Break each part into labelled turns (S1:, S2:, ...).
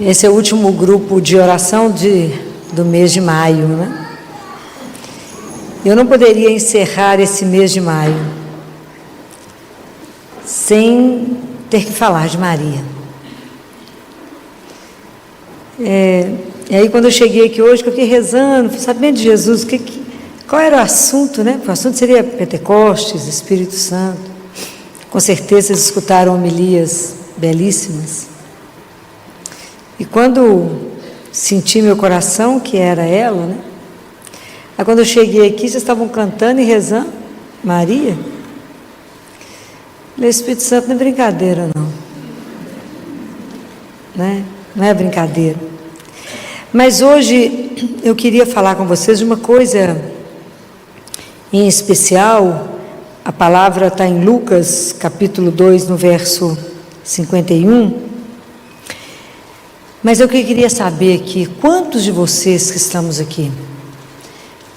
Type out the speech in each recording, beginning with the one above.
S1: Esse é o último grupo de oração do mês de maio, né? Eu não poderia encerrar esse mês de maio sem ter que falar de Maria. E aí quando eu cheguei aqui hoje, que eu fiquei rezando, sabendo de Jesus, qual era o assunto, né? O assunto seria Pentecostes, Espírito Santo. Com certeza vocês escutaram homilias belíssimas. E quando senti meu coração, que era ela, né? Aí quando eu cheguei aqui, vocês estavam cantando e rezando, Maria. O Espírito Santo não é brincadeira, não. Né? Não é brincadeira. Mas hoje eu queria falar com vocês de uma coisa em especial. A palavra está em Lucas, capítulo 2, no verso 51. Mas eu queria saber aqui, quantos de vocês que estamos aqui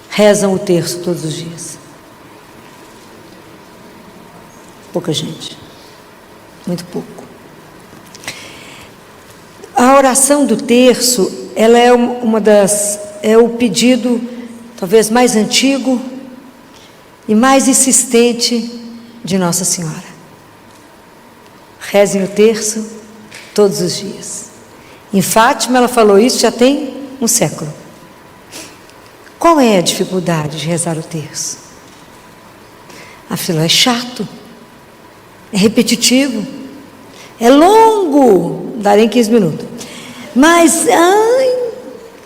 S1: rezam o terço todos os dias? Pouca gente. Muito pouco. A oração do terço, ela é é o pedido talvez mais antigo e mais insistente de Nossa Senhora. Rezem o terço todos os dias. Em Fátima ela falou isso já tem um século. Qual é a dificuldade de rezar o terço? Afinal, é chato, é repetitivo, é longo, darei em 15 minutos. Mas,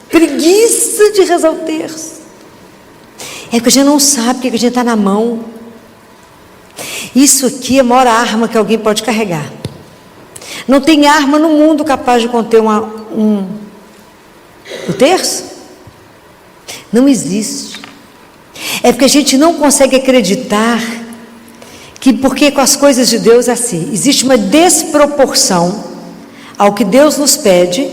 S1: preguiça de rezar o terço. É que a gente não sabe o que a gente está na mão. Isso aqui é a maior arma que alguém pode carregar. Não tem arma no mundo capaz de conter o terço? Não existe. É porque a gente não consegue acreditar que, porque com as coisas de Deus é assim, existe uma desproporção ao que Deus nos pede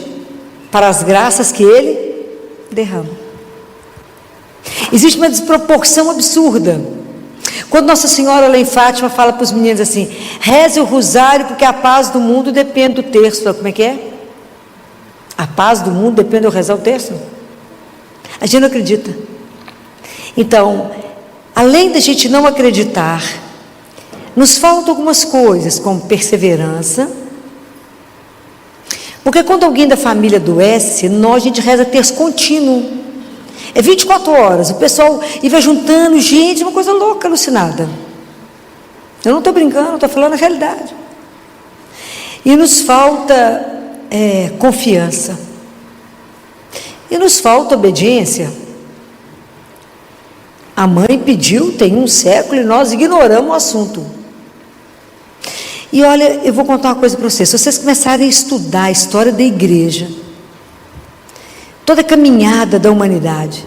S1: para as graças que Ele derrama. Existe uma desproporção absurda. Quando Nossa Senhora lá em Fátima fala para os meninos assim: reze o rosário porque a paz do mundo depende do terço. Como é que é? A paz do mundo depende de eu rezar o terço? A gente não acredita. Então, além da gente não acreditar, nos faltam algumas coisas, como perseverança. Porque quando alguém da família adoece, a gente reza terço contínuo. É 24 horas, o pessoal vai juntando gente, uma coisa louca, alucinada. Eu não estou brincando, estou falando a realidade. E nos falta confiança. E nos falta obediência. A mãe pediu, tem um século, e nós ignoramos o assunto. E olha, eu vou contar uma coisa para vocês. Se vocês começarem a estudar a história da igreja, toda a caminhada da humanidade,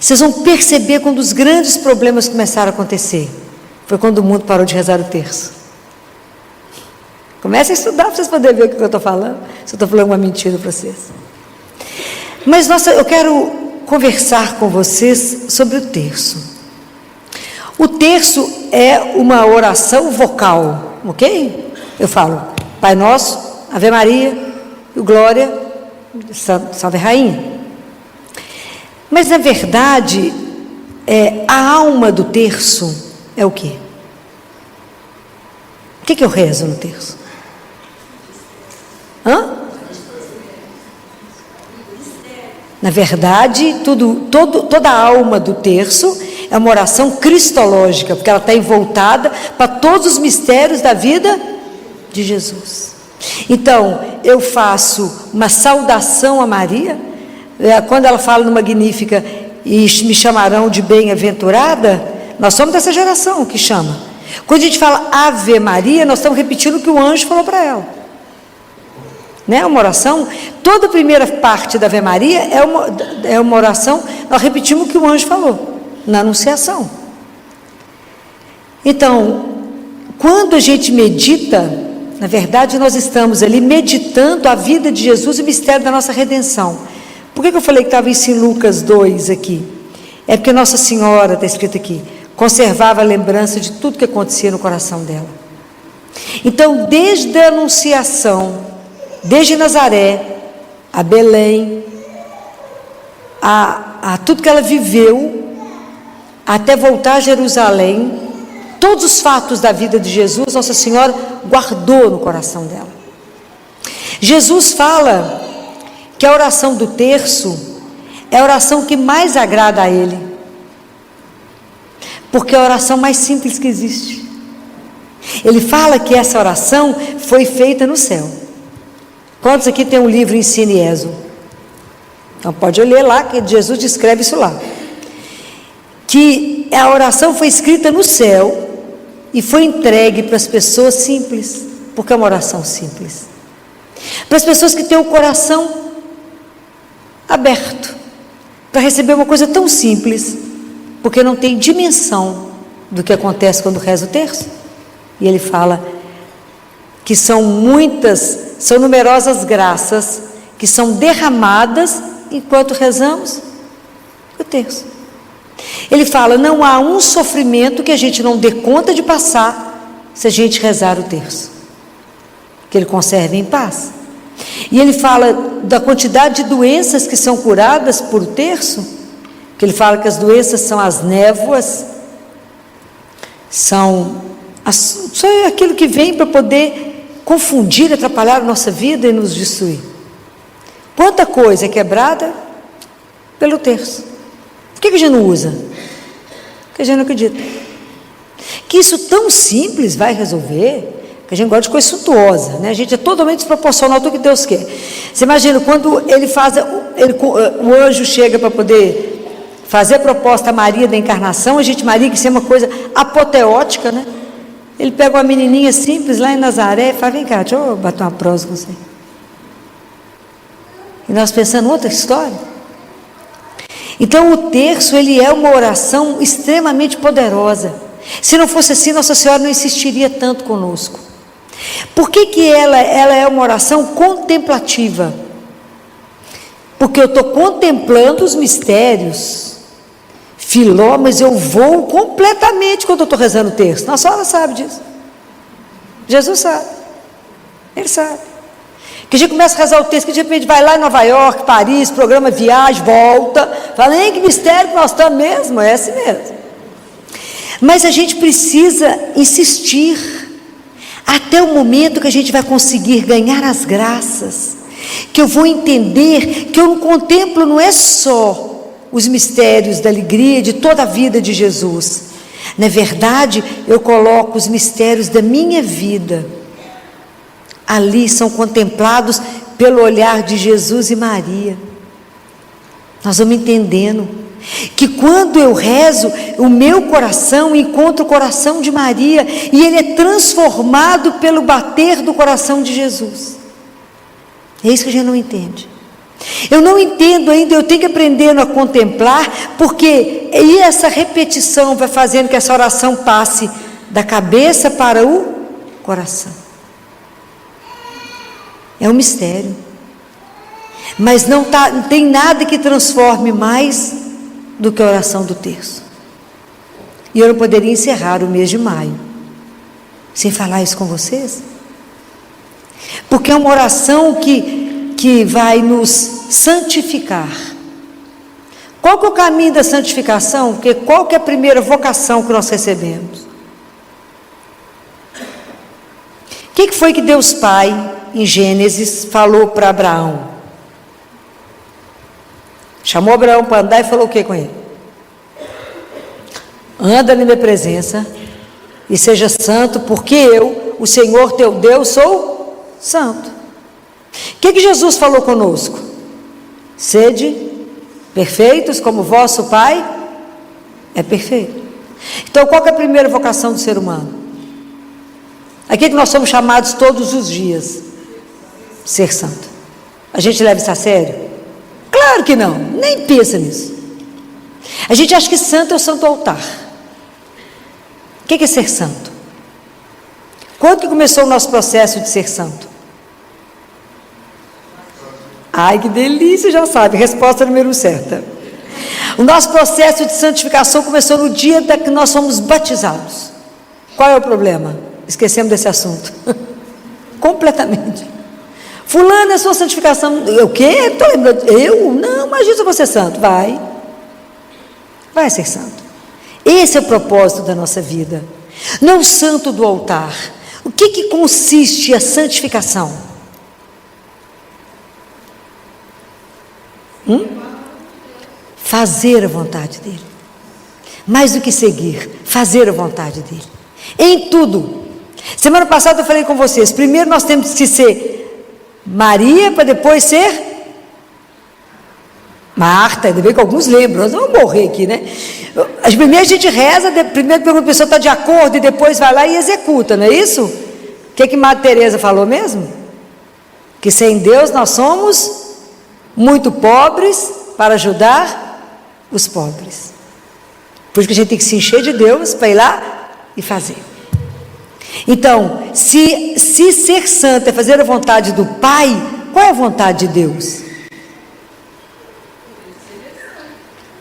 S1: vocês vão perceber quando os grandes problemas começaram a acontecer. Foi quando o mundo parou de rezar o terço. Comecem a estudar para vocês poderem ver o que eu estou falando. Se eu estou falando uma mentira para vocês. Mas, eu quero conversar com vocês sobre o terço. O terço é uma oração vocal, ok? Eu falo Pai Nosso, Ave Maria, Glória, Salve Rainha. Mas, na verdade, a alma do terço é o quê? O que eu rezo no terço? Na verdade, toda a alma do terço é uma oração cristológica, porque ela está envoltada para todos os mistérios da vida de Jesus. Então, eu faço uma saudação a Maria, quando ela fala no Magnífica, e me chamarão de bem-aventurada, nós somos dessa geração que chama. Quando a gente fala Ave Maria, nós estamos repetindo o que o anjo falou para ela. Né? Uma oração, toda a primeira parte da Ave Maria é uma oração, nós repetimos o que o anjo falou, na Anunciação. Então, quando a gente medita, na verdade nós estamos ali meditando a vida de Jesus e o mistério da nossa redenção. Por que eu falei que estava isso em Lucas 2 aqui? É porque Nossa Senhora, está escrito aqui, conservava a lembrança de tudo que acontecia no coração dela. Então, desde a Anunciação, desde Nazaré, a Belém, a tudo que ela viveu, até voltar a Jerusalém, todos os fatos da vida de Jesus, Nossa Senhora guardou no coração dela. Jesus fala que a oração do terço é a oração que mais agrada a Ele, porque é a oração mais simples que existe. Ele fala que essa oração foi feita no céu. Quantos aqui tem um livro Ensine Ezo? Então pode ler lá, que Jesus descreve isso lá. Que a oração foi escrita no céu e foi entregue para as pessoas simples, porque é uma oração simples. Para as pessoas que têm o coração aberto, para receber uma coisa tão simples, porque não tem dimensão do que acontece quando reza o terço. E ele fala que são numerosas graças que são derramadas enquanto rezamos o terço. Ele fala, não há um sofrimento que a gente não dê conta de passar se a gente rezar o terço, que ele conserve em paz. E ele fala da quantidade de doenças que são curadas por terço, que ele fala que as doenças são as névoas, são aquilo que vem para poder confundir, atrapalhar a nossa vida e nos destruir. Quanta coisa é quebrada pelo terço. Por que a gente não usa? Porque a gente não acredita que isso tão simples vai resolver. Que a gente gosta de coisa suntuosa, né? A gente é totalmente desproporcional ao que Deus quer. Você imagina quando ele faz, o anjo chega para poder fazer a proposta a Maria da encarnação, Maria, que isso é uma coisa apoteótica, né? Ele pega uma menininha simples lá em Nazaré e fala, vem cá, deixa eu bater uma prosa com você. E nós pensando em outra história. Então o terço, ele é uma oração extremamente poderosa. Se não fosse assim, Nossa Senhora não insistiria tanto conosco. Por que ela é uma oração contemplativa? Porque eu estou contemplando os mistérios. Filó, mas eu vou completamente quando eu estou rezando o terço. Nossa Senhora sabe disso. Jesus sabe. Ele sabe. Que a gente começa a rezar o terço, que de repente vai lá em Nova York, Paris, programa viagem, volta. Fala, nem que mistério que nós estamos mesmo. É assim mesmo. Mas a gente precisa insistir até o momento que a gente vai conseguir ganhar as graças, que eu vou entender que eu não contemplo, não é só os mistérios da alegria de toda a vida de Jesus. Na verdade, eu coloco os mistérios da minha vida. Ali são contemplados pelo olhar de Jesus e Maria. Nós vamos entendendo que quando eu rezo, o meu coração encontra o coração de Maria e ele é transformado pelo bater do coração de Jesus. É isso que a gente não entende. Eu não entendo ainda, eu tenho que aprender a contemplar, porque essa repetição vai fazendo que essa oração passe da cabeça para o coração. É um mistério. Mas não tem nada que transforme mais do que a oração do terço. E eu não poderia encerrar o mês de maio sem falar isso com vocês, porque é uma oração que vai nos santificar. Qual que é o caminho da santificação? Porque qual que é a primeira vocação que nós recebemos? O que foi que Deus Pai, em Gênesis, falou para Abraão? Chamou Abraão para andar e falou o que com ele? Anda na minha presença e seja santo, porque eu, o Senhor teu Deus, sou santo. O que Jesus falou conosco? Sede perfeitos como vosso Pai é perfeito. Então qual que é a primeira vocação do ser humano? Aqui que nós somos chamados todos os dias, ser santo. A gente leva isso a sério? Claro que não, nem pensa nisso. A gente acha que santo é o santo altar. O que é ser santo? Quando que começou o nosso processo de ser santo? Ai, que delícia, já sabe, resposta número certa. O nosso processo de santificação começou no dia que nós fomos batizados. Qual é o problema? Esquecemos desse assunto. Completamente. Fulano, é sua santificação. O quê? Estou lembrando. Eu? Não, imagina se eu vou ser santo. Vai ser santo. Esse é o propósito da nossa vida. Não o santo do altar. O que consiste a santificação? Fazer a vontade dele. Mais do que seguir, fazer a vontade dele. Em tudo. Semana passada eu falei com vocês, primeiro nós temos que ser Maria, para depois ser Marta, ainda bem que alguns lembram, nós vamos morrer aqui, né? Primeiro a gente reza, primeiro pergunta a pessoa está de acordo e depois vai lá e executa, não é isso? O que Madre Teresa falou mesmo? Que sem Deus nós somos muito pobres para ajudar os pobres. Por isso que a gente tem que se encher de Deus para ir lá e fazer. Então, se ser santo é fazer a vontade do Pai, qual é a vontade de Deus?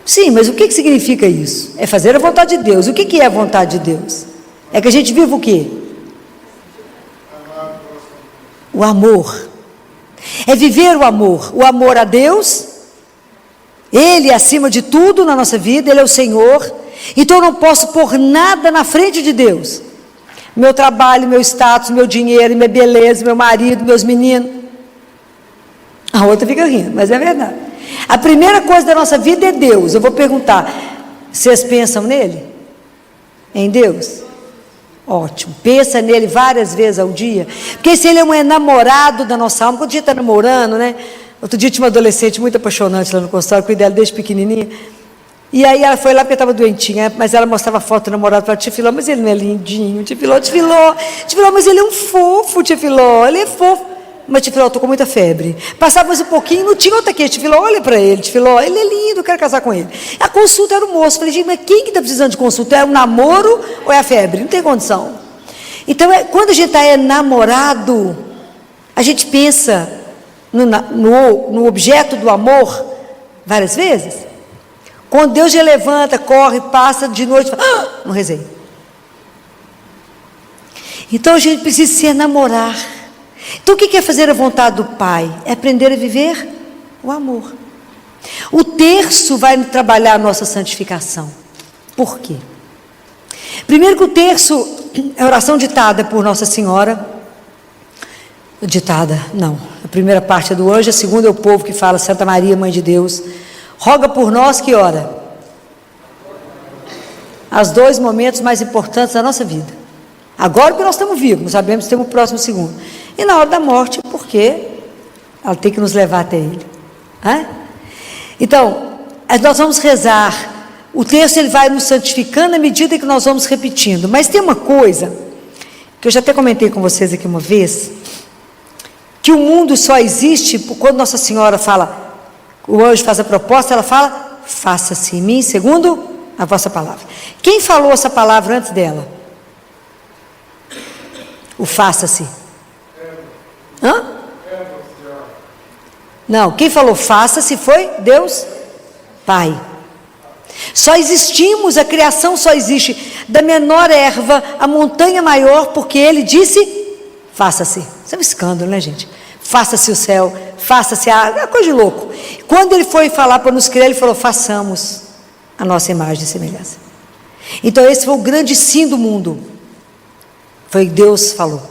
S1: Sim, mas o que significa isso? É fazer a vontade de Deus. O que é a vontade de Deus? É que a gente viva o quê? O amor. É viver o amor a Deus. Ele é acima de tudo na nossa vida, Ele é o Senhor. Então eu não posso pôr nada na frente de Deus. Meu trabalho, meu status, meu dinheiro, minha beleza, meu marido, meus meninos. A outra fica rindo, mas é verdade. A primeira coisa da nossa vida é Deus. Eu vou perguntar, vocês pensam nele? Em Deus? Ótimo, pensa nele várias vezes ao dia. Porque se ele é um enamorado da nossa alma, quando a gente está namorando, né? Outro dia tinha uma adolescente muito apaixonante lá no consultório, cuidei dela desde pequenininha. E aí ela foi lá porque estava doentinha, mas ela mostrava foto do namorado para tia Filó, mas ele não é lindinho, tia Filó, mas ele é um fofo, tia Filó, ele é fofo. Mas tia Filó, estou com muita febre. Passava mais um pouquinho, não tinha outra queixa, tia Filó, olha para ele, tia Filó, ele é lindo, eu quero casar com ele. A consulta era o moço, falei, gente, mas quem que está precisando de consulta? É o namoro ou é a febre? Não tem condição. Então, quando a gente está enamorado, a gente pensa no objeto do amor várias vezes. Quando Deus já levanta, corre, passa de noite, fala, não rezei. Então a gente precisa se enamorar. Então o que é fazer a vontade do Pai? É aprender a viver o amor. O terço vai trabalhar a nossa santificação. Por quê? Primeiro que o terço é a oração ditada por Nossa Senhora. Ditada, não. A primeira parte é do anjo, a segunda é o povo que fala, Santa Maria, Mãe de Deus, roga por nós que ora. Os dois momentos mais importantes da nossa vida. Agora que nós estamos vivos, não sabemos se temos o próximo segundo. E na hora da morte, porque ela tem que nos levar até Ele. Então, nós vamos rezar. O texto ele vai nos santificando à medida que nós vamos repetindo. Mas tem uma coisa, que eu já até comentei com vocês aqui uma vez, que o mundo só existe quando Nossa Senhora fala, o anjo faz a proposta, ela fala, faça-se em mim, segundo a vossa palavra. Quem falou essa palavra antes dela? O faça-se. Não, quem falou faça-se foi Deus Pai. Só existimos, a criação só existe, da menor erva à montanha maior, porque Ele disse, faça-se. Isso é um escândalo, né, gente? Faça-se o céu, faça-se a água, é coisa de louco. Quando Ele foi falar para nos criar, Ele falou, façamos a nossa imagem e semelhança. Então esse foi o grande sim do mundo. Foi Deus falou.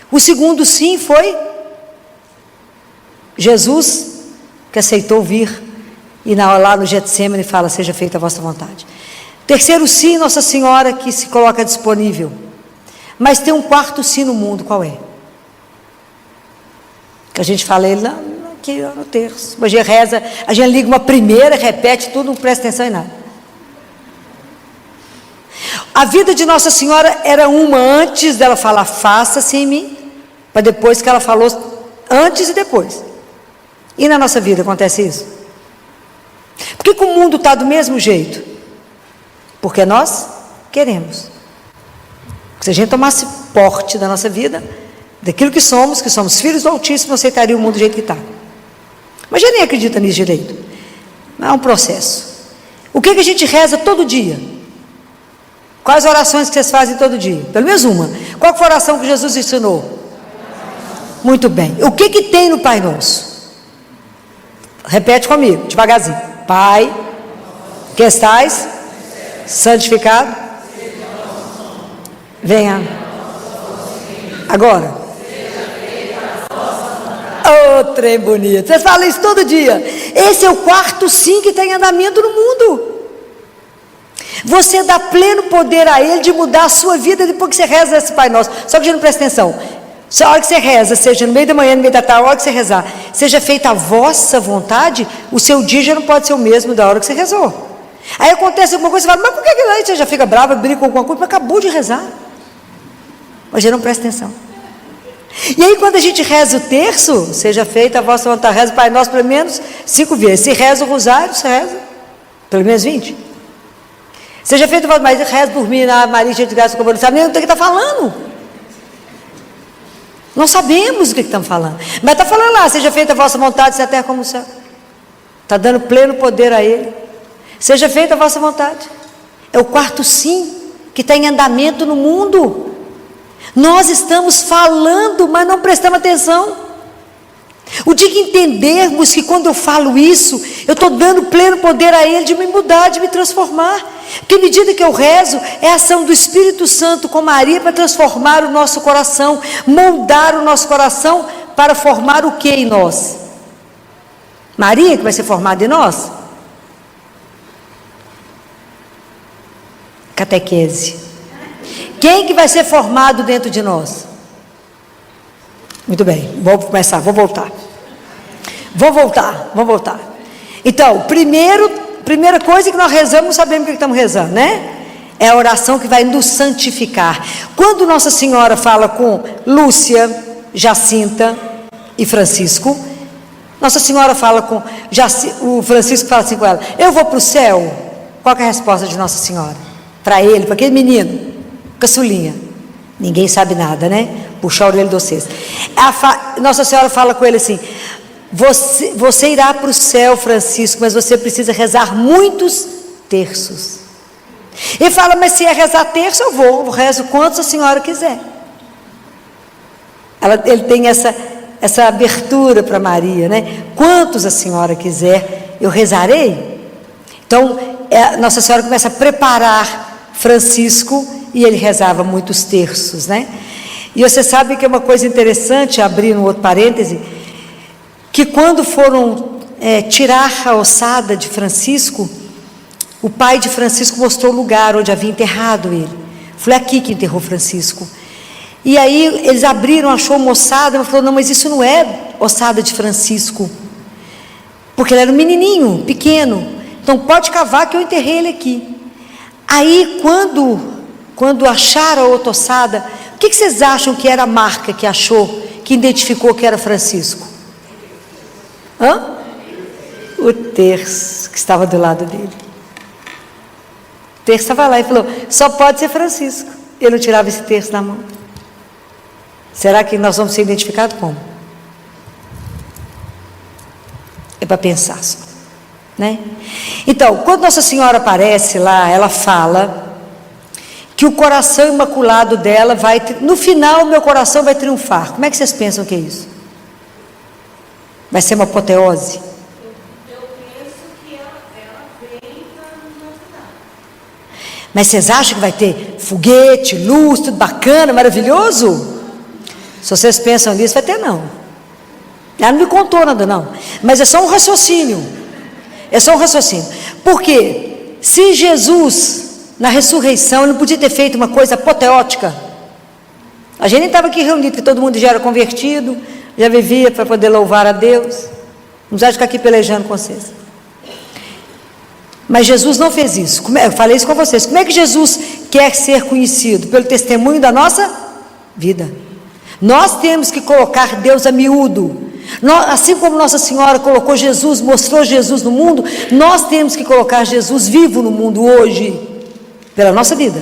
S1: O segundo sim foi Jesus, que aceitou vir, e lá no Getsêmani fala, seja feita a vossa vontade. Terceiro sim, Nossa Senhora, que se coloca disponível. Mas tem um quarto sim no mundo, qual é? Que a gente fala, ele aqui no terço. A gente reza, a gente liga uma primeira, repete tudo, não presta atenção em nada. A vida de Nossa Senhora era uma antes dela falar, faça-se em mim, para depois que ela falou, antes e depois. E na nossa vida acontece isso? Por que o mundo está do mesmo jeito? Porque nós queremos. Se a gente tomasse porte da nossa vida, daquilo que somos filhos do Altíssimo, não aceitaria o mundo do jeito que está. Mas já nem acredita nisso direito. Mas é um processo. O que a gente reza todo dia? Quais orações que vocês fazem todo dia? Pelo menos uma. Qual foi a oração que Jesus ensinou? Muito bem. O que que tem no Pai Nosso? Repete comigo, devagarzinho. Pai, que estais santificado, venha. Agora. Ô, trem bonito. Vocês falam isso todo dia. Esse é o quarto sim que está em andamento no mundo. Você dá pleno poder a Ele de mudar a sua vida depois que você reza esse Pai Nosso. Só que a gente não presta atenção. Só a hora que você reza, seja no meio da manhã, no meio da tarde, a hora que você rezar, seja feita a vossa vontade, o seu dia já não pode ser o mesmo da hora que você rezou. Aí acontece alguma coisa, você fala, mas por que aí você já fica brava, briga com alguma coisa? Mas acabou de rezar. Mas a gente não presta atenção. E aí quando a gente reza o terço, seja feita a vossa vontade, reza o Pai Nosso pelo menos 5 vezes. Se reza o rosário, você reza pelo menos 20. Seja feita a vossa vontade, mas reza dormir na Maria de graça, como não sabe nem o que está falando. Não sabemos o que estamos falando. Mas está falando lá, seja feita a vossa vontade, se a terra como o céu. Está dando pleno poder a Ele. Seja feita a vossa vontade. É o quarto sim que está em andamento no mundo. Nós estamos falando, mas não prestamos atenção. O dia que entendermos que quando eu falo isso, eu estou dando pleno poder a Ele de me mudar, de me transformar. Porque à medida que eu rezo, é a ação do Espírito Santo com Maria para transformar o nosso coração, moldar o nosso coração para formar o que em nós? Maria que vai ser formada em nós? Catequese. Quem que vai ser formado dentro de nós? Muito bem, vou começar, vou voltar. Então, primeira coisa que nós rezamos, não sabemos o que estamos rezando, né? É a oração que vai nos santificar. Quando Nossa Senhora fala com Lúcia, Jacinta e Francisco, Nossa Senhora fala com o Francisco fala assim com ela, eu vou para o céu. Qual que é a resposta de Nossa Senhora? Para ele, para aquele menino, caçulinha. Ninguém sabe nada, né? Puxar a orelha de vocês. Nossa Senhora fala com ele assim, você irá para o céu, Francisco, mas você precisa rezar muitos terços. Ele fala, mas se é rezar terço, eu rezo quantos a senhora quiser. Ele tem essa abertura para Maria, né? Quantos a senhora quiser, eu rezarei. Então, Nossa Senhora começa a preparar Francisco, e ele rezava muitos terços, né? E você sabe que é uma coisa interessante, abrir um outro parêntese, que quando foram tirar a ossada de Francisco, o pai de Francisco mostrou o lugar onde havia enterrado ele. Foi aqui que enterrou Francisco. E aí eles abriram, achou uma ossada, ele falou, não, mas isso não é ossada de Francisco, porque ele era um menininho, pequeno, então pode cavar que eu enterrei ele aqui. Aí quando acharam a outra ossada, o que vocês acham que era a marca que achou, que identificou que era Francisco? O terço que estava do lado dele. O terço estava lá e falou, só pode ser Francisco. Ele não tirava esse terço da mão. Será que nós vamos ser identificados como? É para pensar só, né? Então, quando Nossa Senhora aparece lá, ela fala que o coração imaculado dela no final o meu coração vai triunfar. Como é que vocês pensam que é isso? Vai ser uma apoteose?
S2: Eu penso que ela vem para nos ajudar.
S1: Mas vocês acham que vai ter foguete, luz, tudo bacana, maravilhoso? Se vocês pensam nisso, vai ter não. Ela não me contou nada não. Mas é só um raciocínio. Por quê? Se Jesus, na ressurreição, ele não podia ter feito uma coisa apoteótica. A gente nem estava aqui reunido, que todo mundo já era convertido, já vivia para poder louvar a Deus. Não precisa ficar aqui pelejando com vocês. Mas Jesus não fez isso. Eu falei isso com vocês. Como é que Jesus quer ser conhecido? Pelo testemunho da nossa vida. Nós temos que colocar Deus a miúdo. Assim como Nossa Senhora colocou Jesus, mostrou Jesus no mundo, nós temos que colocar Jesus vivo no mundo hoje, pela nossa vida.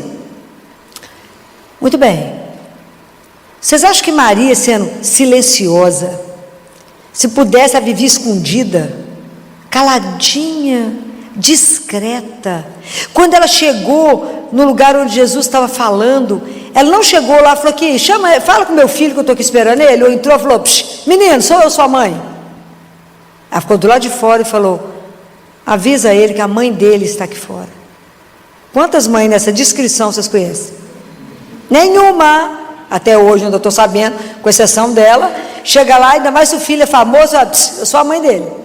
S1: Muito bem. Vocês acham que Maria, sendo silenciosa, se pudesse, ela vivia escondida, caladinha, discreta? Quando ela chegou no lugar onde Jesus estava falando, ela não chegou lá e falou aqui, fala com meu filho que eu estou aqui esperando ele, ou entrou e falou, menino, sou eu sua mãe. Ela ficou do lado de fora e falou, avisa ele que a mãe dele está aqui fora. Quantas mães nessa descrição vocês conhecem? Nenhuma, até hoje, onde eu estou sabendo, com exceção dela, chega lá, ainda mais se o filho é famoso, eu sou a mãe dele.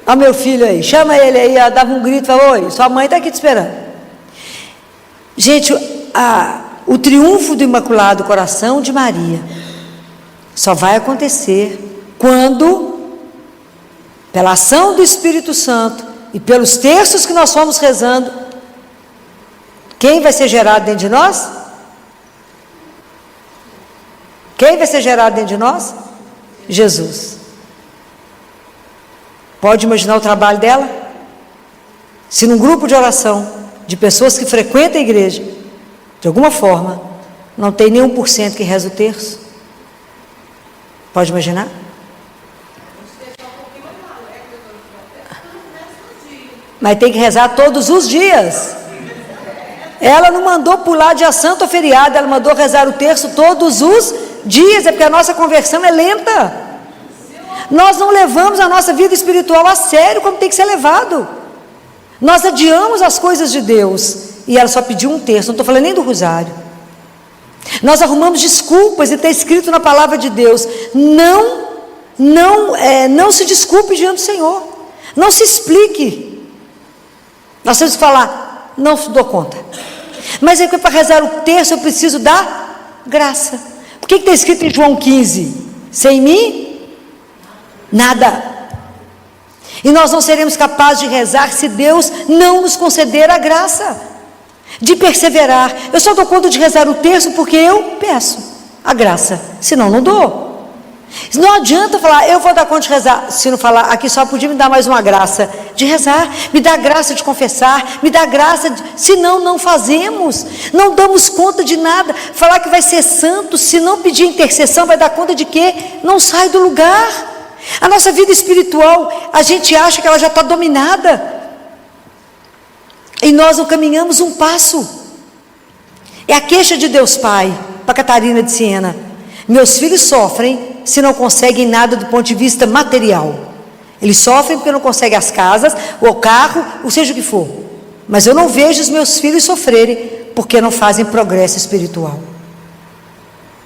S1: Olha meu filho aí, chama ele aí, ela dava um grito, falou, oi, sua mãe está aqui te esperando. Gente, o triunfo do Imaculado Coração de Maria só vai acontecer quando, pela ação do Espírito Santo e pelos terços que nós fomos rezando, quem vai ser gerado dentro de nós? Quem vai ser gerado dentro de nós? Jesus. Pode imaginar o trabalho dela? Se num grupo de oração, de pessoas que frequentam a igreja, de alguma forma, não tem nem 1% que reza o terço. Pode imaginar? Mas tem que rezar todos os dias. Ela não mandou pular dia santo ou feriado, ela mandou rezar o terço todos os dias, é porque a nossa conversão é lenta. Nós não levamos a nossa vida espiritual a sério como tem que ser levado. Nós adiamos as coisas de Deus, e ela só pediu um terço, não estou falando nem do rosário. Nós arrumamos desculpas, e está escrito na palavra de Deus, não se desculpe diante do Senhor, não se explique. Nós temos que falar, não dou conta. Mas é que para rezar o terço eu preciso da graça. Por que está escrito em João 15? Sem mim, nada. E nós não seremos capazes de rezar se Deus não nos conceder a graça de perseverar. Eu só dou conta de rezar o terço porque eu peço a graça, senão não dou. Não adianta falar, eu vou dar conta de rezar, se não falar, aqui só podia me dar mais uma graça de rezar, me dá graça de confessar, me dá graça, senão não fazemos, não damos conta de nada. Falar que vai ser santo, se não pedir intercessão, vai dar conta de quê? Não sai do lugar. A nossa vida espiritual, a gente acha que ela já está dominada, e nós não caminhamos um passo. É a queixa de Deus Pai, para Catarina de Siena: meus filhos sofrem se não conseguem nada do ponto de vista material. Eles sofrem porque não conseguem as casas, ou o carro, ou seja o que for. Mas eu não vejo os meus filhos sofrerem porque não fazem progresso espiritual.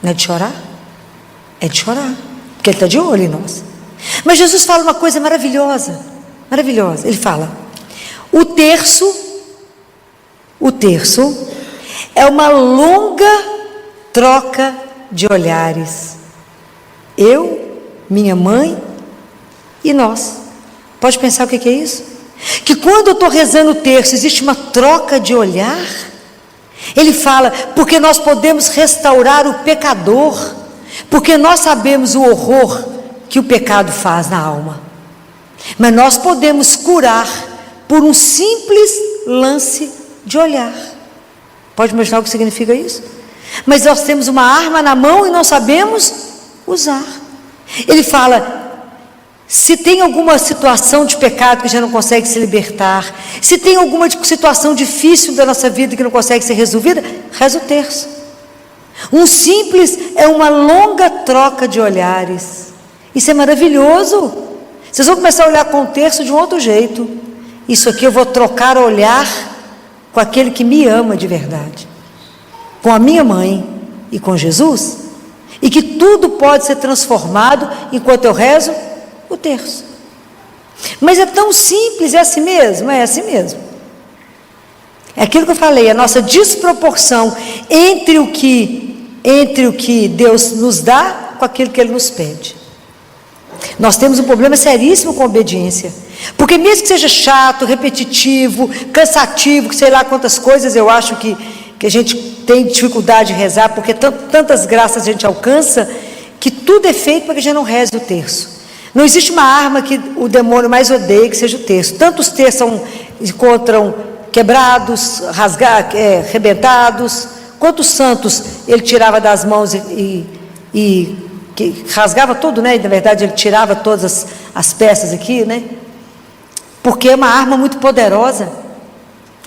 S1: Não é de chorar? É de chorar, porque Ele está de olho em nós. Mas Jesus fala uma coisa maravilhosa, maravilhosa. Ele fala, o terço é uma longa troca de olhares. Eu, minha mãe e nós. Pode pensar o que é isso? Que quando eu estou rezando o terço, existe uma troca de olhar. Ele fala, porque nós podemos restaurar o pecador, porque nós sabemos o horror que o pecado faz na alma, mas nós podemos curar por um simples lance de olhar. Pode imaginar o que significa isso? Mas nós temos uma arma na mão e não sabemos usar. Ele fala, se tem alguma situação de pecado que já não consegue se libertar, se tem alguma situação difícil da nossa vida que não consegue ser resolvida, reza o terço. Um simples é uma longa troca de olhares. Isso é maravilhoso. Vocês vão começar a olhar com o terço de um outro jeito. Isso aqui eu vou trocar olhar com aquele que me ama de verdade, com a minha mãe e com Jesus, e que tudo pode ser transformado enquanto eu rezo o terço. Mas é tão simples, é assim mesmo? É assim mesmo. É aquilo que eu falei, a nossa desproporção entre o que Deus nos dá com aquilo que Ele nos pede. Nós temos um problema seríssimo com a obediência, porque mesmo que seja chato, repetitivo, cansativo, que sei lá quantas coisas eu acho que a gente tem dificuldade de rezar, porque tantas graças a gente alcança, que tudo é feito para que a gente não reze o terço. Não existe uma arma que o demônio mais odeia que seja o terço. Tantos terços encontram quebrados, arrebentados. Quantos santos ele tirava das mãos e que rasgava tudo, né? E na verdade ele tirava todas as peças aqui, né? Porque é uma arma muito poderosa.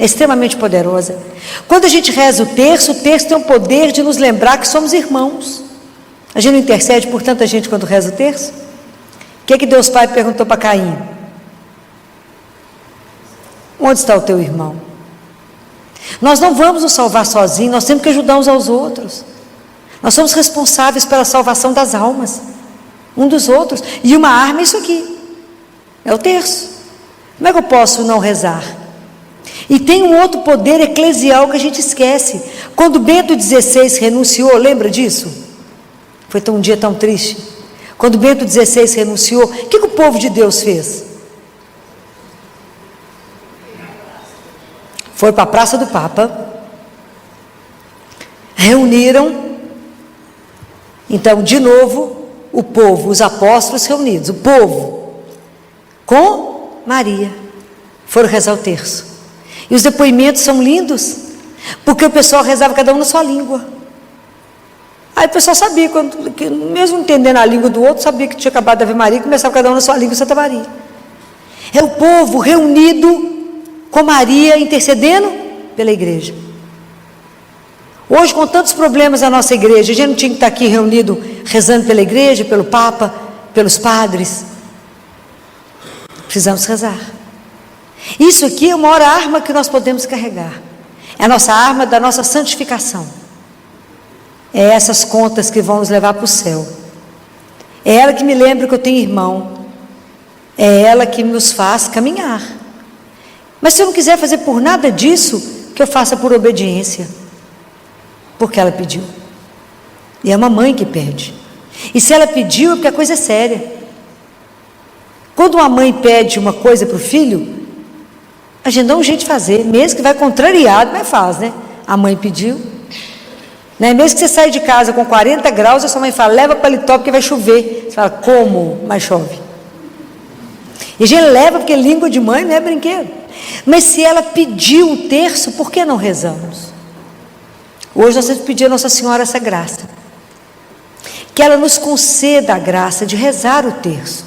S1: É extremamente poderosa. Quando a gente reza o terço tem o poder de nos lembrar que somos irmãos. A gente não intercede por tanta gente quando reza o terço? O que Deus Pai perguntou para Caim? Onde está o teu irmão? Nós não vamos nos salvar sozinhos, nós temos que ajudar uns aos outros. Nós somos responsáveis pela salvação das almas, um dos outros. E uma arma é isso aqui, é o terço. Como é que eu posso não rezar? E tem um outro poder eclesial que a gente esquece. Quando Bento XVI renunciou, lembra disso? Foi um dia tão triste. Quando Bento XVI renunciou, o que o povo de Deus fez? Foi para a Praça do Papa, reuniram, então, de novo, o povo, os apóstolos reunidos, o povo, com Maria, foram rezar o terço. E os depoimentos são lindos, porque o pessoal rezava cada um na sua língua. Aí o pessoal sabia, mesmo entendendo a língua do outro, sabia que tinha acabado de Ave Maria, e começava cada um na sua língua Santa Maria. É o povo reunido com Maria, intercedendo pela igreja. Hoje, com tantos problemas na nossa igreja, a gente não tinha que estar aqui reunido, rezando pela igreja, pelo Papa, pelos padres. Precisamos rezar. Isso aqui é a maior arma que nós podemos carregar. É a nossa arma da nossa santificação. É essas contas que vão nos levar para o céu. É ela que me lembra que eu tenho irmão. É ela que nos faz caminhar. Mas se eu não quiser fazer por nada disso, que eu faça por obediência. Porque ela pediu. E é uma mãe que pede. E se ela pediu, é porque a coisa é séria. Quando uma mãe pede uma coisa para o filho, a gente dá um jeito de fazer, mesmo que vai contrariado, mas faz, né? A mãe pediu. Né? Mesmo que você saia de casa com 40 graus, a sua mãe fala, leva paletó porque vai chover. Você fala, como? Mas chove. E a gente leva, porque língua de mãe não é brinquedo. Mas se ela pediu o terço, por que não rezamos? Hoje nós temos que pedir a Nossa Senhora essa graça. Que ela nos conceda a graça de rezar o terço.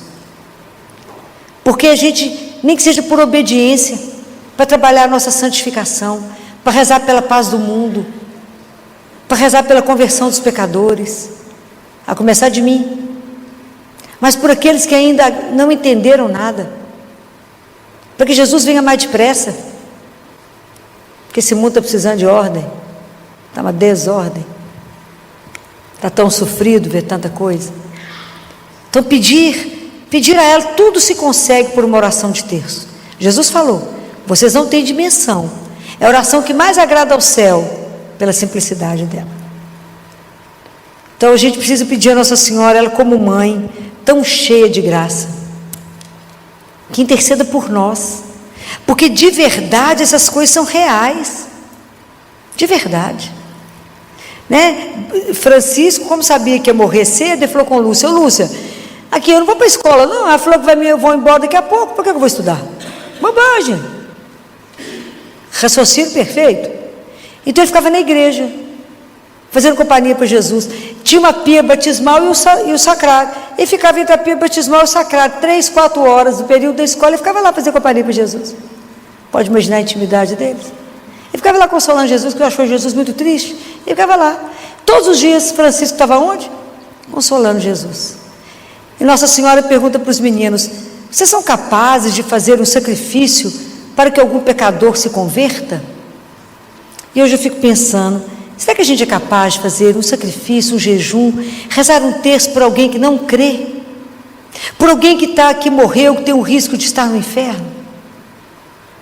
S1: Porque a gente, nem que seja por obediência, para trabalhar a nossa santificação, para rezar pela paz do mundo, para rezar pela conversão dos pecadores, a começar de mim, mas por aqueles que ainda não entenderam nada, para que Jesus venha mais depressa, porque esse mundo está precisando de ordem, está uma desordem, está tão sofrido ver tanta coisa. Então pedir a ela, tudo se consegue por uma oração de terço. Jesus falou, vocês não têm dimensão, é a oração que mais agrada ao céu, pela simplicidade dela. Então a gente precisa pedir a Nossa Senhora, ela como mãe, tão cheia de graça, que interceda por nós, porque de verdade essas coisas são reais, de verdade, né? Francisco, como sabia que ia morrer cedo, ele falou com Lúcia, Lúcia, aqui eu não vou para a escola, não, ela falou que eu vou embora daqui a pouco, por que eu vou estudar? Bobagem, raciocínio perfeito. Então ele ficava na igreja, fazendo companhia para Jesus. Tinha uma pia batismal e o sacrário. Ele ficava entre a pia batismal e o sacrário, 3, 4 horas do período da escola, ele ficava lá fazendo companhia para Jesus. Pode imaginar a intimidade deles? Ele ficava lá consolando Jesus, que achou Jesus muito triste. Ele ficava lá. Todos os dias, Francisco estava onde? Consolando Jesus. E Nossa Senhora pergunta para os meninos, vocês são capazes de fazer um sacrifício para que algum pecador se converta? E hoje eu fico pensando, será que a gente é capaz de fazer um sacrifício, um jejum, rezar um terço por alguém que não crê? Por alguém que morreu, que tem o risco de estar no inferno?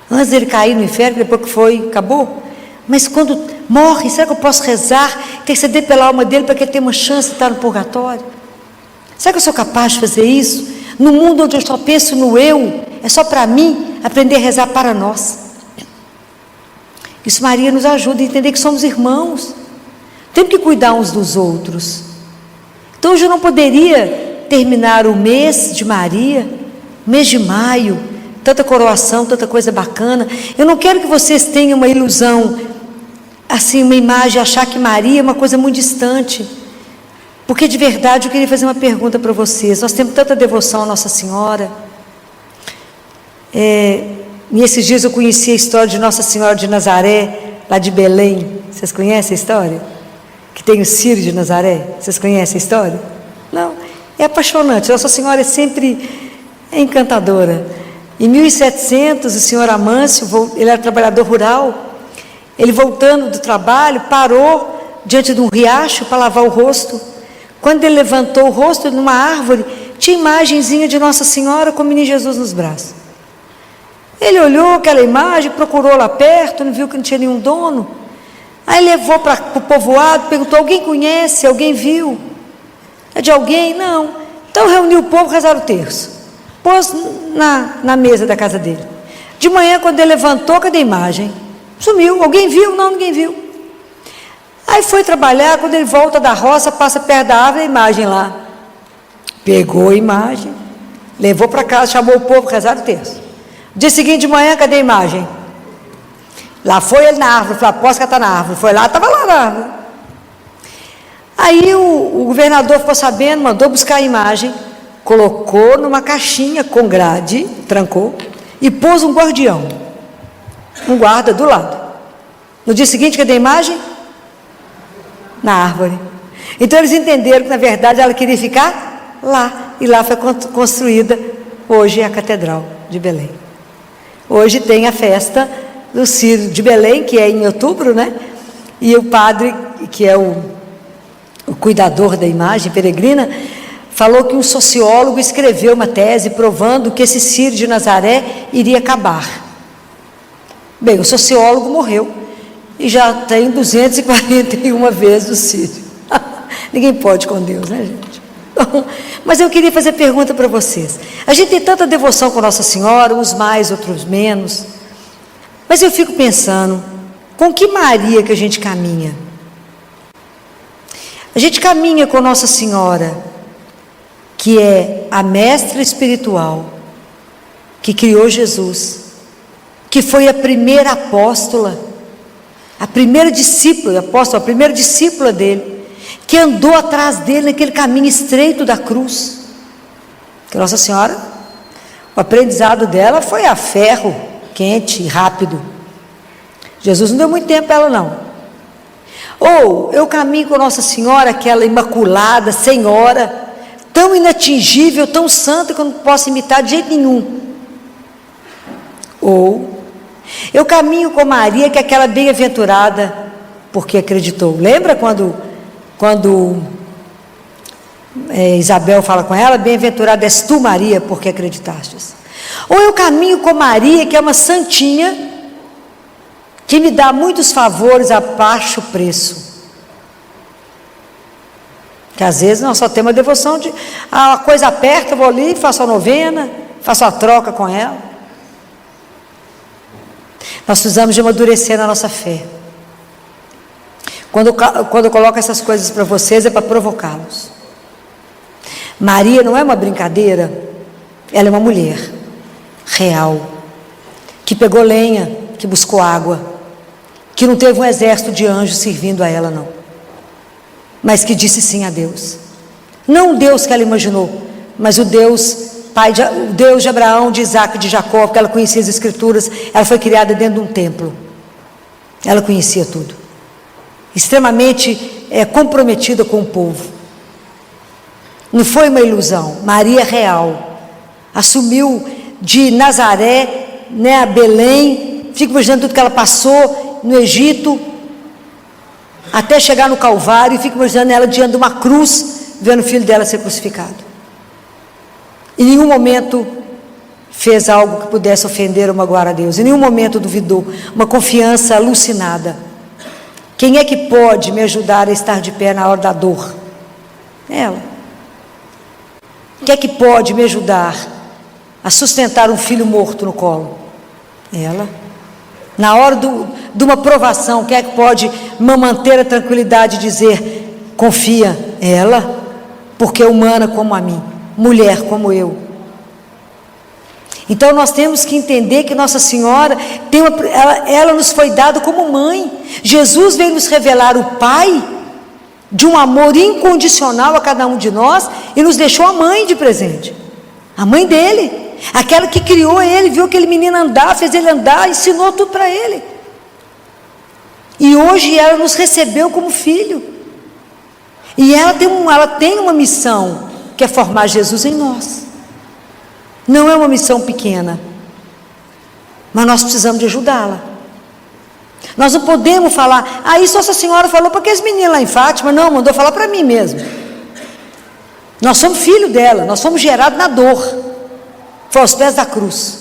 S1: Antes dele cair no inferno, depois que foi, acabou? Mas quando morre, será que eu posso rezar, interceder pela alma dele para que ele tenha uma chance de estar no purgatório? Será que eu sou capaz de fazer isso? No mundo onde eu só penso no eu, é só para mim aprender a rezar para nós. Isso Maria nos ajuda a entender que somos irmãos, temos que cuidar uns dos outros. Então hoje eu não poderia terminar o mês de Maria, mês de maio, tanta coroação, tanta coisa bacana. Eu não quero que vocês tenham uma ilusão, assim, uma imagem, achar que Maria é uma coisa muito distante, porque de verdade eu queria fazer uma pergunta para vocês. Nós temos tanta devoção à Nossa Senhora, E esses dias eu conheci a história de Nossa Senhora de Nazaré, lá de Belém. Vocês conhecem a história? Que tem o Círio de Nazaré. Vocês conhecem a história? Não. É apaixonante. Nossa Senhora é sempre encantadora. Em 1700, o senhor Amâncio, ele era trabalhador rural. Ele, voltando do trabalho, parou diante de um riacho para lavar o rosto. Quando ele levantou o rosto numa árvore, tinha imagenzinha de Nossa Senhora com o menino Jesus nos braços. Ele olhou aquela imagem, procurou lá perto, não viu que não tinha nenhum dono. Aí levou para o povoado, perguntou: alguém conhece? Alguém viu? É de alguém? Não. Então reuniu o povo, rezaram o terço. Pôs na mesa da casa dele. De manhã, quando ele levantou, cadê a imagem? Sumiu. Alguém viu? Não, ninguém viu. Aí foi trabalhar, quando ele volta da roça, passa perto da árvore, a imagem lá. Pegou a imagem, levou para casa, chamou o povo, rezaram o terço. Dia seguinte de manhã, cadê a imagem? Lá foi ele na árvore, falou: aposto que está na árvore. Foi lá, estava lá na árvore. Aí o governador ficou sabendo, mandou buscar a imagem, colocou numa caixinha com grade, trancou, e pôs um guardião, um guarda do lado. No dia seguinte, cadê a imagem? Na árvore. Então eles entenderam que na verdade ela queria ficar lá, e lá foi construída hoje a Catedral de Belém. Hoje tem a festa do Círio de Belém, que é em outubro, né? E o padre, que é o cuidador da imagem peregrina, falou que um sociólogo escreveu uma tese provando que esse Círio de Nazaré iria acabar. Bem, o sociólogo morreu e já tem 241 vezes o Círio. Ninguém pode com Deus, né, gente? Mas eu queria fazer pergunta para vocês. A gente tem tanta devoção com Nossa Senhora, uns mais, outros menos. Mas eu fico pensando, com que Maria que a gente caminha? A gente caminha com Nossa Senhora, que é a mestra espiritual, que criou Jesus, que foi a primeira apóstola, a primeira discípula, apóstola, a primeira discípula dele, que andou atrás dele naquele caminho estreito da cruz. Que Nossa Senhora, o aprendizado dela foi a ferro, quente e rápido. Jesus não deu muito tempo para ela, não. Ou eu caminho com Nossa Senhora, aquela imaculada, senhora, tão inatingível, tão santa, que eu não posso imitar de jeito nenhum. Ou eu caminho com Maria, que é aquela bem-aventurada, porque acreditou. Lembra quando Isabel fala com ela: bem-aventurada és tu, Maria, porque acreditastes. Ou eu caminho com Maria, que é uma santinha, que me dá muitos favores a baixo preço. Que às vezes nós só temos a devoção de a coisa aperta, eu vou ali, faço a novena, faço a troca com ela. Nós precisamos de amadurecer na nossa fé. Quando eu coloco essas coisas para vocês, é para provocá-los. Maria não é uma brincadeira, ela é uma mulher real, que pegou lenha, que buscou água, que não teve um exército de anjos servindo a ela, não, mas que disse sim a Deus. Não o Deus que ela imaginou, mas o Deus, o Deus de Abraão, de Isaac, de Jacó, porque ela conhecia as Escrituras. Ela foi criada dentro de um templo, ela conhecia tudo, extremamente comprometida com o povo. Não foi uma ilusão. Maria real assumiu de Nazaré, né, a Belém. Fico imaginando tudo que ela passou no Egito, até chegar no Calvário, e fico imaginando ela diante de uma cruz, vendo o filho dela ser crucificado. Em nenhum momento fez algo que pudesse ofender ou magoar a Deus, em nenhum momento duvidou, uma confiança alucinada. Quem é que pode me ajudar a estar de pé na hora da dor? Ela. Quem é que pode me ajudar a sustentar um filho morto no colo? Ela. Na hora de uma provação, quem é que pode me manter a tranquilidade e dizer: confia? Ela. Porque é humana como a mim, mulher como eu. Então nós temos que entender que Nossa Senhora ela nos foi dada como mãe. Jesus veio nos revelar o Pai de um amor incondicional a cada um de nós, e nos deixou a mãe de presente, a mãe dele. aquela que criou ele, viu aquele menino andar, fez ele andar, ensinou tudo para ele. E hoje ela nos recebeu como filho. E ela tem uma missão, que é formar Jesus em nós. Não é uma missão pequena, mas nós precisamos de ajudá-la. Nós não podemos falar, isso Nossa Senhora falou para aqueles meninos lá em Fátima. Não, mandou falar para mim mesmo. Nós somos filhos dela, nós somos gerados na dor. Foi aos pés da cruz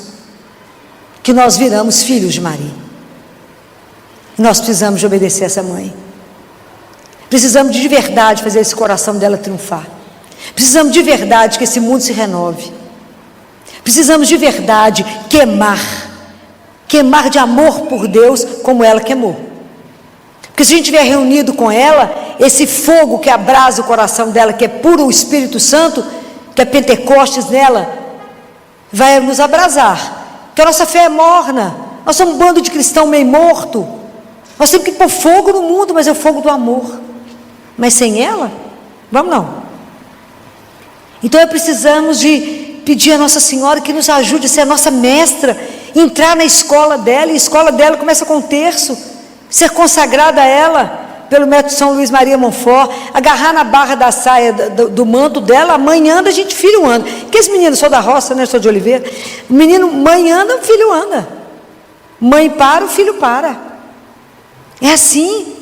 S1: que nós viramos filhos de Maria. Nós precisamos de obedecer essa mãe. Precisamos de verdade fazer esse coração dela triunfar. Precisamos de verdade que esse mundo se renove. Precisamos de verdade queimar de amor por Deus como ela queimou. Porque se a gente estiver reunido com ela, esse fogo que abrasa o coração dela, que é puro o Espírito Santo, que é Pentecostes nela, vai nos abrasar. Porque a nossa fé é morna. Nós somos um bando de cristão meio morto. Nós temos que pôr fogo no mundo, mas é o fogo do amor. Mas sem ela, vamos não. Então precisamos de pedir a Nossa Senhora que nos ajude a ser a nossa mestra, entrar na escola dela, e a escola dela começa com o terço, ser consagrada a ela, pelo método São Luís Maria Montfort, agarrar na barra da saia do manto dela. A mãe anda, a gente, filho anda. Que esse menino, sou da roça, né, sou de Oliveira. O menino, mãe anda, o filho anda. Mãe para, o filho para. É assim.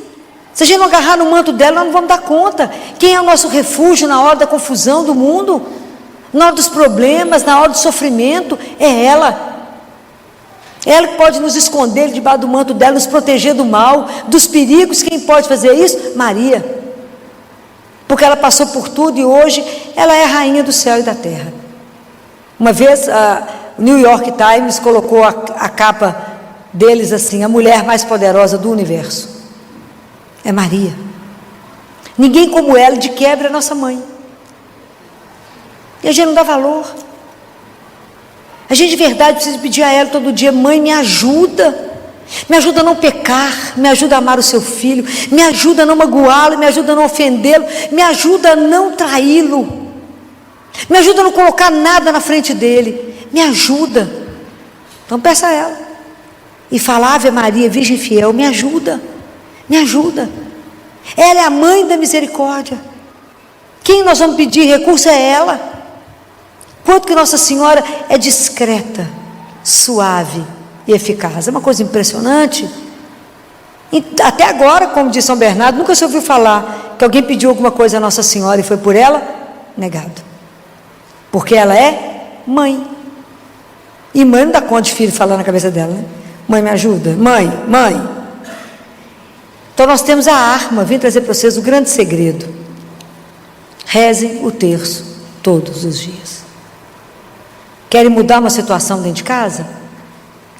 S1: Se a gente não agarrar no manto dela, nós não vamos dar conta. Quem é o nosso refúgio na hora da confusão do mundo? Na hora dos problemas, na hora do sofrimento? É ela. Ela que pode nos esconder debaixo do manto dela, nos proteger do mal, dos perigos. Quem pode fazer isso? Maria. Porque ela passou por tudo e hoje ela é a rainha do céu e da terra. Uma vez o New York Times colocou a capa deles assim: a mulher mais poderosa do universo é Maria. Ninguém como ela, de quebra, é nossa mãe. E a gente não dá valor. A gente de verdade precisa pedir a ela todo dia: mãe, me ajuda a não pecar, me ajuda a amar o seu filho, me ajuda a não magoá-lo, me ajuda a não ofendê-lo, me ajuda a não traí-lo, me ajuda a não colocar nada na frente dele, me ajuda. Então peça a ela e fala: Ave Maria, Virgem fiel, me ajuda. Ela é a mãe da misericórdia. Quem nós vamos pedir recurso é ela. Quanto que Nossa Senhora é discreta, suave e eficaz. É uma coisa impressionante. E até agora, como diz São Bernardo, nunca se ouviu falar que alguém pediu alguma coisa a Nossa Senhora e foi por ela negado. Porque ela é mãe. E mãe não dá conta de filho falar na cabeça dela, né? Mãe, me ajuda. Mãe. Então nós temos a arma. Vim trazer para vocês o grande segredo. Rezem o terço todos os dias. Querem mudar uma situação dentro de casa?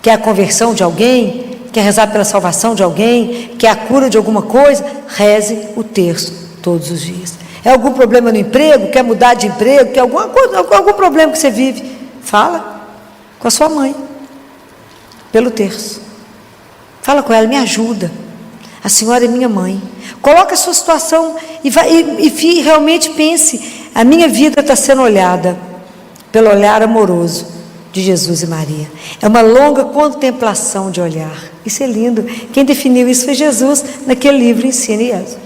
S1: Quer a conversão de alguém? Quer rezar pela salvação de alguém? Quer a cura de alguma coisa? Reze o terço todos os dias. É algum problema no emprego? Quer mudar de emprego? Quer algum problema que você vive? Fala com a sua mãe, pelo terço. Fala com ela: me ajuda. A senhora é minha mãe. Coloca a sua situação e realmente pense: a minha vida está sendo olhada pelo olhar amoroso de Jesus e Maria. É uma longa contemplação de olhar. Isso é lindo. Quem definiu isso foi Jesus, naquele livro Ensina e Êxodo.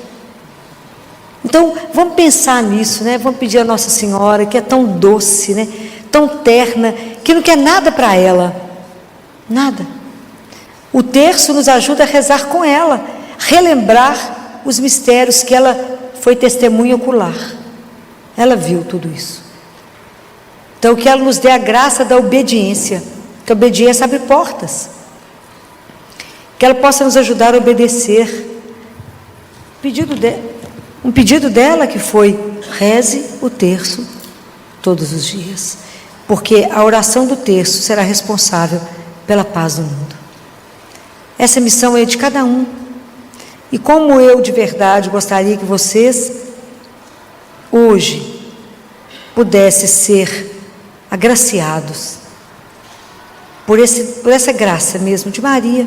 S1: Então, vamos pensar nisso, né? Vamos pedir a Nossa Senhora, que é tão doce, né? Tão terna, que não quer nada para ela. Nada. O terço nos ajuda a rezar com ela, relembrar os mistérios que ela foi testemunha ocular. Ela viu tudo isso. Então, que ela nos dê a graça da obediência, que a obediência abre portas. Que ela possa nos ajudar a obedecer. Um pedido dela que foi: reze o terço todos os dias. Porque a oração do terço será responsável pela paz do mundo. Essa missão é de cada um. E como eu de verdade gostaria que vocês hoje pudessem ser agraciados por essa graça mesmo de Maria,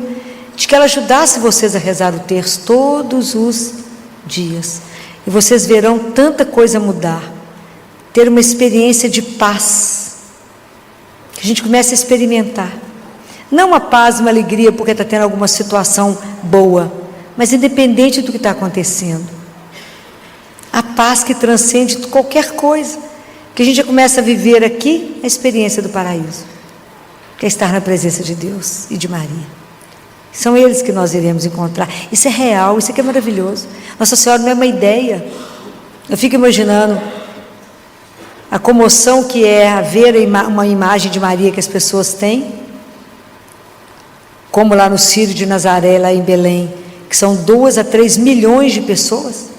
S1: de que ela ajudasse vocês a rezar o terço todos os dias, e vocês verão tanta coisa mudar, ter uma experiência de paz, Que a gente comece a experimentar. Não uma paz, uma alegria porque está tendo alguma situação boa, mas independente do que está acontecendo. A paz que transcende qualquer coisa. Que a gente já começa a viver aqui a experiência do paraíso. Que é estar na presença de Deus e de Maria. São eles que nós iremos encontrar. Isso é real, isso aqui é maravilhoso. Nossa Senhora não é uma ideia. Eu fico imaginando a comoção que é ver uma imagem de Maria que as pessoas têm, como lá no Círio de Nazaré, lá em Belém, que são 2 a 3 milhões de pessoas.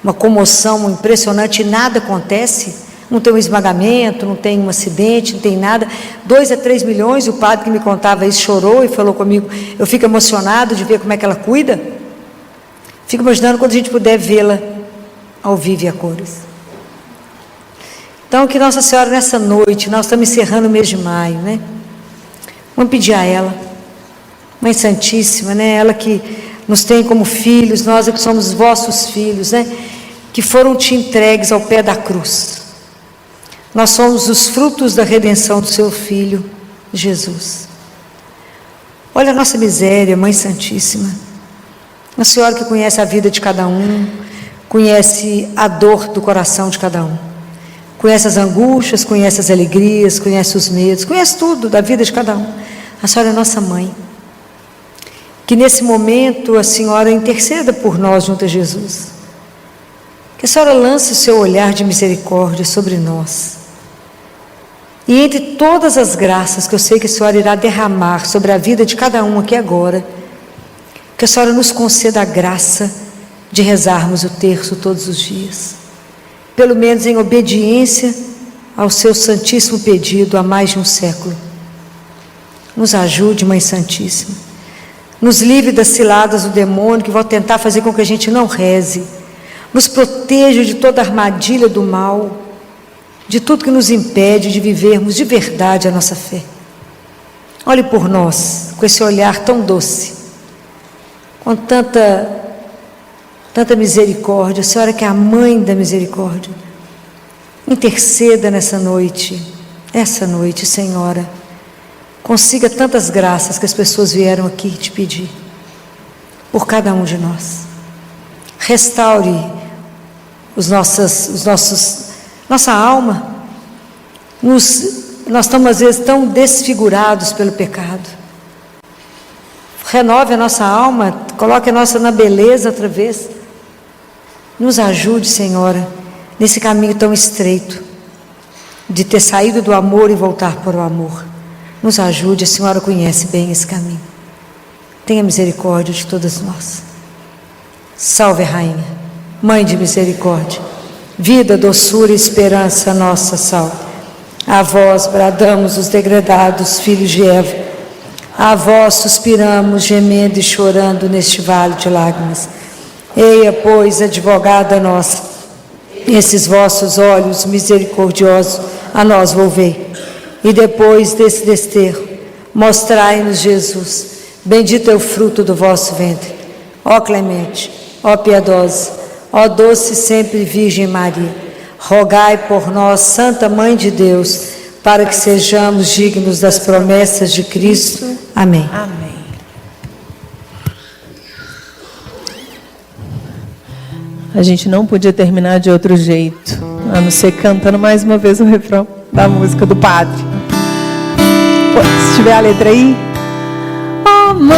S1: Uma comoção impressionante e nada acontece. Não tem um esmagamento, não tem um acidente, não tem nada. 2 a 3 milhões, o padre que me contava isso chorou e falou comigo, eu fico emocionado de ver como é que ela cuida. Fico imaginando quando a gente puder vê-la ao vivo e a cores. Então, que Nossa Senhora, nessa noite, nós estamos encerrando o mês de maio, né? Vamos pedir a ela, Mãe Santíssima, né? Ela que nos tem como filhos, nós é que somos os vossos filhos, né? Que foram te entregues ao pé da cruz. Nós somos os frutos da redenção do seu Filho, Jesus. Olha a nossa miséria, Mãe Santíssima. A Senhora que conhece a vida de cada um, conhece a dor do coração de cada um. Conhece as angústias, conhece as alegrias, conhece os medos, conhece tudo da vida de cada um. A Senhora é nossa Mãe. Que nesse momento a Senhora interceda por nós junto a Jesus. Que a Senhora lance o seu olhar de misericórdia sobre nós. E entre todas as graças que eu sei que a Senhora irá derramar sobre a vida de cada um aqui agora, que a Senhora nos conceda a graça de rezarmos o terço todos os dias. Pelo menos em obediência ao seu santíssimo pedido há mais de um século. Nos ajude, Mãe Santíssima. Nos livre das ciladas do demônio que vão tentar fazer com que a gente não reze. Nos proteja de toda armadilha do mal, de tudo que nos impede de vivermos de verdade a nossa fé. Olhe por nós, com esse olhar tão doce, com tanta misericórdia. A Senhora que é a Mãe da misericórdia. Interceda nessa noite, essa noite, Senhora. Consiga tantas graças que as pessoas vieram aqui te pedir, por cada um de nós. Restaure nossa alma. Nós estamos às vezes tão desfigurados pelo pecado. Renove a nossa alma, coloque a nossa na beleza outra vez. Nos ajude, Senhora, nesse caminho tão estreito, de ter saído do amor e voltar para o amor. Nos ajude, a Senhora conhece bem esse caminho. Tenha misericórdia de todas nós. Salve, Rainha, Mãe de misericórdia, vida, doçura e esperança nossa, salve. A vós bradamos os degredados filhos de Eva, a vós suspiramos, gemendo e chorando neste vale de lágrimas. Eia, pois, advogada nossa, esses vossos olhos misericordiosos a nós volvei. E depois desse desterro, mostrai-nos Jesus, bendito é o fruto do vosso ventre. Ó clemente, ó piedosa, ó doce sempre Virgem Maria, rogai por nós, Santa Mãe de Deus, para que sejamos dignos das promessas de Cristo. Amém.
S3: Amém. A gente não podia terminar de outro jeito, a não ser cantando mais uma vez o refrão da música do Padre. Se tiver a letra aí. Ó Mãe,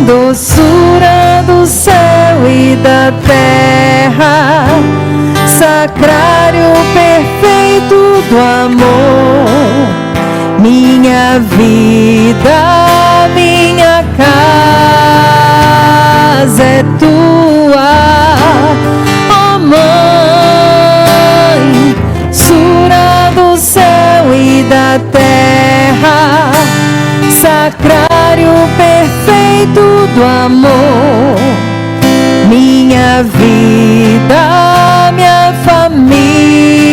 S3: doçura do céu e da terra, sacrário perfeito do amor, minha vida, minha casa é tua. Ó Mãe, doçura do céu e da terra, sacrário perfeito do amor, minha vida, minha família